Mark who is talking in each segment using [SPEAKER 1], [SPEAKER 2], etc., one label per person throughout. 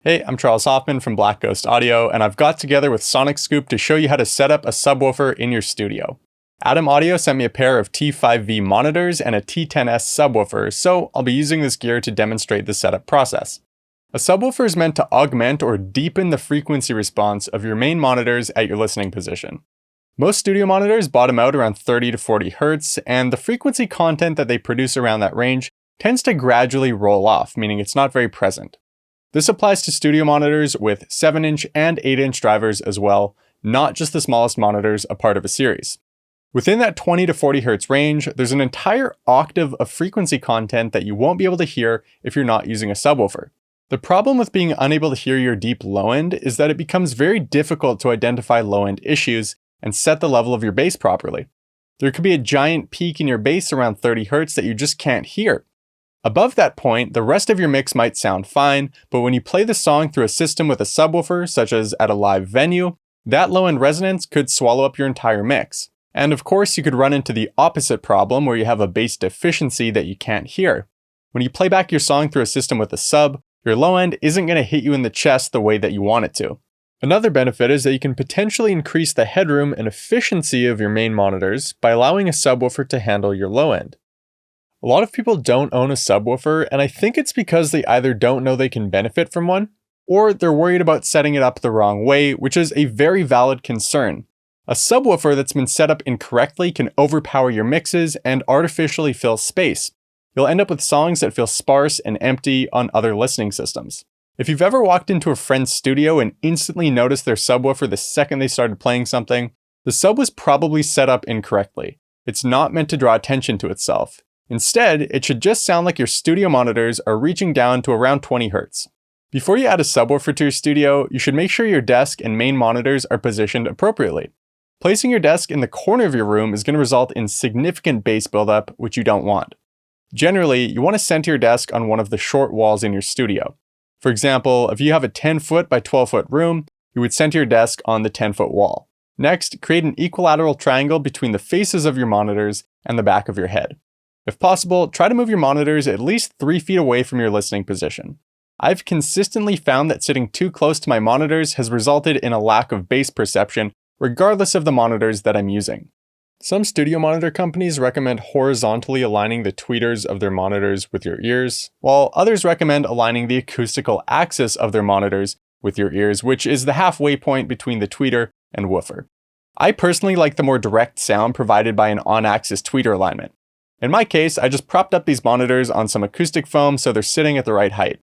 [SPEAKER 1] Hey, I'm Charles Hoffman from Blackghost Audio, and I've got together with SonicScoop to show you how to set up a subwoofer in your studio. Atom Audio sent me a pair of T5V monitors and a T10S Sub Woofer, so I'll be using this gear to demonstrate the setup process. A subwoofer is meant to augment or deepen the frequency response of your main monitors at your listening position. Most studio monitors bottom out around 30 to 40 Hz, and the frequency content that they produce around that range tends to gradually roll off, meaning it's not very present. This applies to studio monitors with 7-inch and 8-inch drivers as well, not just the smallest monitors a part of a series. Within that 20 to 40 Hz range, there's an entire octave of frequency content that you won't be able to hear if you're not using a subwoofer. The problem with being unable to hear your deep low end is that it becomes very difficult to identify low end issues and set the level of your bass properly. There could be a giant peak in your bass around 30 Hz that you just can't hear. Above that point, the rest of your mix might sound fine, but when you play the song through a system with a subwoofer, such as at a live venue, that low-end resonance could swallow up your entire mix. And of course, you could run into the opposite problem where you have a bass deficiency that you can't hear. When you play back your song through a system with a sub, your low end isn't going to hit you in the chest the way that you want it to. Another benefit is that you can potentially increase the headroom and efficiency of your main monitors by allowing a subwoofer to handle your low end. A lot of people don't own a subwoofer, and I think it's because they either don't know they can benefit from one, or they're worried about setting it up the wrong way, which is a very valid concern. A subwoofer that's been set up incorrectly can overpower your mixes and artificially fill space. You'll end up with songs that feel sparse and empty on other listening systems. If you've ever walked into a friend's studio and instantly noticed their subwoofer the second they started playing something, the sub was probably set up incorrectly. It's not meant to draw attention to itself. Instead, it should just sound like your studio monitors are reaching down to around 20 Hz. Before you add a subwoofer to your studio, you should make sure your desk and main monitors are positioned appropriately. Placing your desk in the corner of your room is going to result in significant bass buildup, which you don't want. Generally, you want to center your desk on one of the short walls in your studio. For example, if you have a 10-foot by 12-foot room, you would center your desk on the 10-foot wall. Next, create an equilateral triangle between the faces of your monitors and the back of your head. If possible, try to move your monitors at least 3 feet away from your listening position. I've consistently found that sitting too close to my monitors has resulted in a lack of bass perception, regardless of the monitors that I'm using. Some studio monitor companies recommend horizontally aligning the tweeters of their monitors with your ears, while others recommend aligning the acoustical axis of their monitors with your ears, which is the halfway point between the tweeter and woofer. I personally like the more direct sound provided by an on-axis tweeter alignment. In my case, I just propped up these monitors on some acoustic foam so they're sitting at the right height.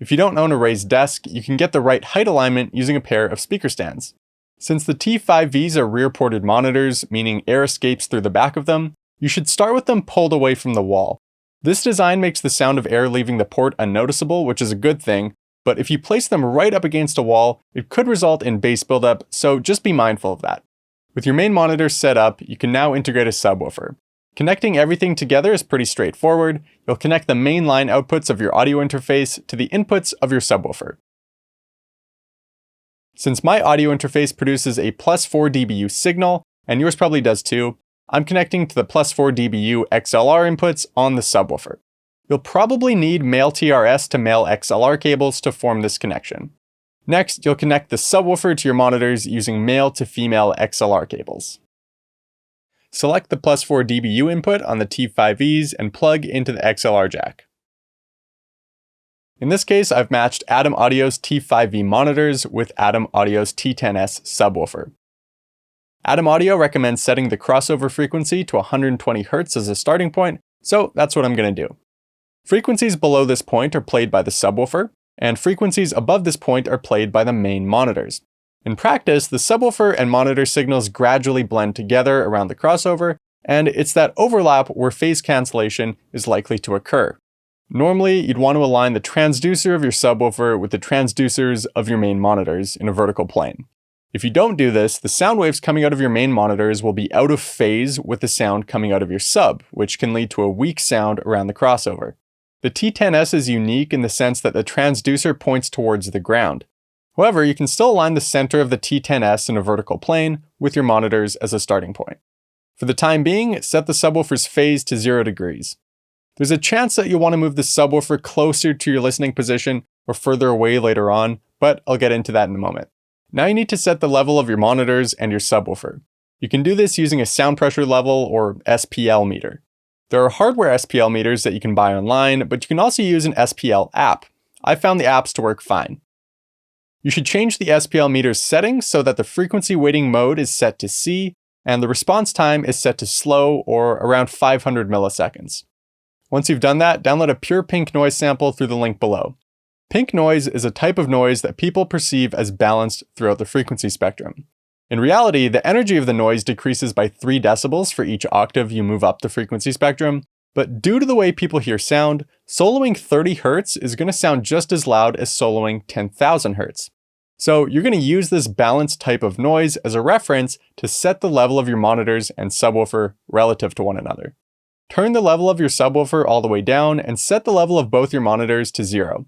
[SPEAKER 1] If you don't own a raised desk, you can get the right height alignment using a pair of speaker stands. Since the T5Vs are rear-ported monitors, meaning air escapes through the back of them, you should start with them pulled away from the wall. This design makes the sound of air leaving the port unnoticeable, which is a good thing, but if you place them right up against a wall, it could result in bass buildup, so just be mindful of that. With your main monitor set up, you can now integrate a subwoofer. Connecting everything together is pretty straightforward. You'll connect the main line outputs of your audio interface to the inputs of your subwoofer. Since my audio interface produces a +4 dBu signal, and yours probably does too, I'm connecting to the +4 dBu XLR inputs on the subwoofer. You'll probably need male TRS to male XLR cables to form this connection. Next, you'll connect the subwoofer to your monitors using male to female XLR cables. Select the +4 dBu input on the T5Vs and plug into the XLR jack. In this case, I've matched Atom Audio's T5V monitors with Atom Audio's T10S Sub Woofer. Atom Audio recommends setting the crossover frequency to 120 Hz as a starting point, so that's what I'm going to do. Frequencies below this point are played by the subwoofer, and frequencies above this point are played by the main monitors. In practice, the subwoofer and monitor signals gradually blend together around the crossover, and it's that overlap where phase cancellation is likely to occur. Normally, you'd want to align the transducer of your subwoofer with the transducers of your main monitors in a vertical plane. If you don't do this, the sound waves coming out of your main monitors will be out of phase with the sound coming out of your sub, which can lead to a weak sound around the crossover. The T10S is unique in the sense that the transducer points towards the ground. However, you can still align the center of the T10S in a vertical plane with your monitors as a starting point. For the time being, set the subwoofer's phase to 0 degrees. There's a chance that you'll want to move the subwoofer closer to your listening position or further away later on, but I'll get into that in a moment. Now you need to set the level of your monitors and your subwoofer. You can do this using a sound pressure level or SPL meter. There are hardware SPL meters that you can buy online, but you can also use an SPL app. I found the apps to work fine. You should change the SPL meter's settings so that the frequency weighting mode is set to C, and the response time is set to slow or around 500 milliseconds. Once you've done that, download a pure pink noise sample through the link below. Pink noise is a type of noise that people perceive as balanced throughout the frequency spectrum. In reality, the energy of the noise decreases by 3 decibels for each octave you move up the frequency spectrum, but due to the way people hear sound, soloing 30 Hz is going to sound just as loud as soloing 10,000 Hz. So you're going to use this balanced type of noise as a reference to set the level of your monitors and subwoofer relative to one another. Turn the level of your subwoofer all the way down and set the level of both your monitors to 0.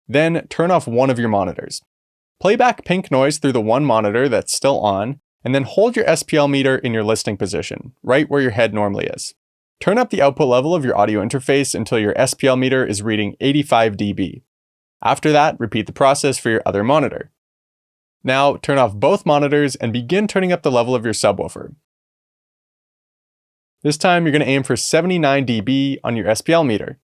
[SPEAKER 1] Then turn off one of your monitors. Play back pink noise through the one monitor that's still on, and then hold your SPL meter in your listening position, right where your head normally is. Turn up the output level of your audio interface until your SPL meter is reading 85 dB. After that, repeat the process for your other monitor. Now, turn off both monitors and begin turning up the level of your subwoofer. This time, you're going to aim for 79 dB on your SPL meter.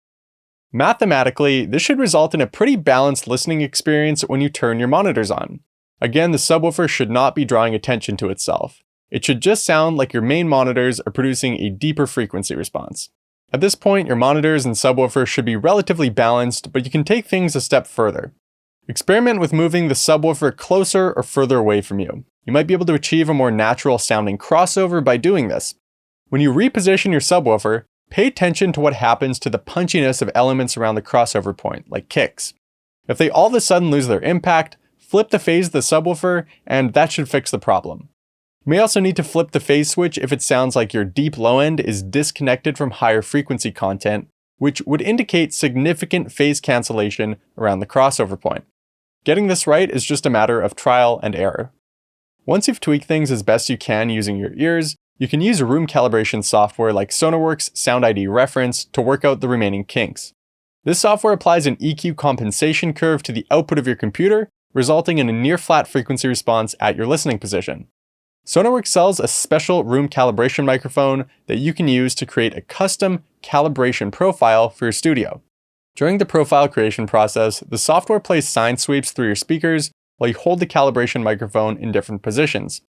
[SPEAKER 1] Mathematically, this should result in a pretty balanced listening experience when you turn your monitors on. Again, the subwoofer should not be drawing attention to itself. It should just sound like your main monitors are producing a deeper frequency response. At this point, your monitors and subwoofer should be relatively balanced, but you can take things a step further. Experiment with moving the subwoofer closer or further away from you. You might be able to achieve a more natural sounding crossover by doing this. When you reposition your subwoofer, pay attention to what happens to the punchiness of elements around the crossover point, like kicks. If they all of a sudden lose their impact, flip the phase of the subwoofer, and that should fix the problem. You may also need to flip the phase switch if it sounds like your deep low end is disconnected from higher frequency content, which would indicate significant phase cancellation around the crossover point. Getting this right is just a matter of trial and error. Once you've tweaked things as best you can using your ears, you can use room calibration software like Sonarworks Sound ID Reference to work out the remaining kinks. This software applies an EQ compensation curve to the output of your computer, resulting in a near flat frequency response at your listening position. Sonarworks sells a special room calibration microphone that you can use to create a custom calibration profile for your studio. During the profile creation process, the software plays sine sweeps through your speakers while you hold the calibration microphone in different positions.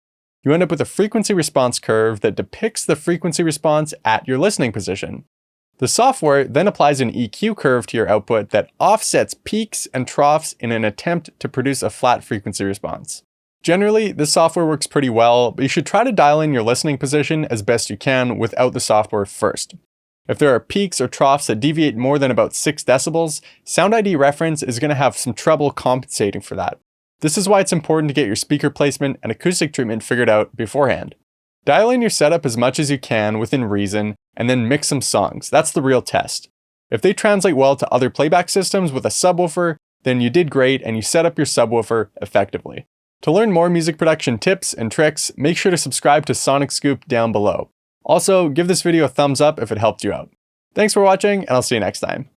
[SPEAKER 1] You end up with a frequency response curve that depicts the frequency response at your listening position. The software then applies an EQ curve to your output that offsets peaks and troughs in an attempt to produce a flat frequency response. Generally, this software works pretty well, but you should try to dial in your listening position as best you can without the software first. If there are peaks or troughs that deviate more than about 6 decibels, Sound ID Reference is going to have some trouble compensating for that. This is why it's important to get your speaker placement and acoustic treatment figured out beforehand. Dial in your setup as much as you can within reason, and then mix some songs. That's the real test. If they translate well to other playback systems with a subwoofer, then you did great and you set up your subwoofer effectively. To learn more music production tips and tricks, make sure to subscribe to SonicScoop down below. Also, give this video a thumbs up if it helped you out. Thanks for watching, and I'll see you next time.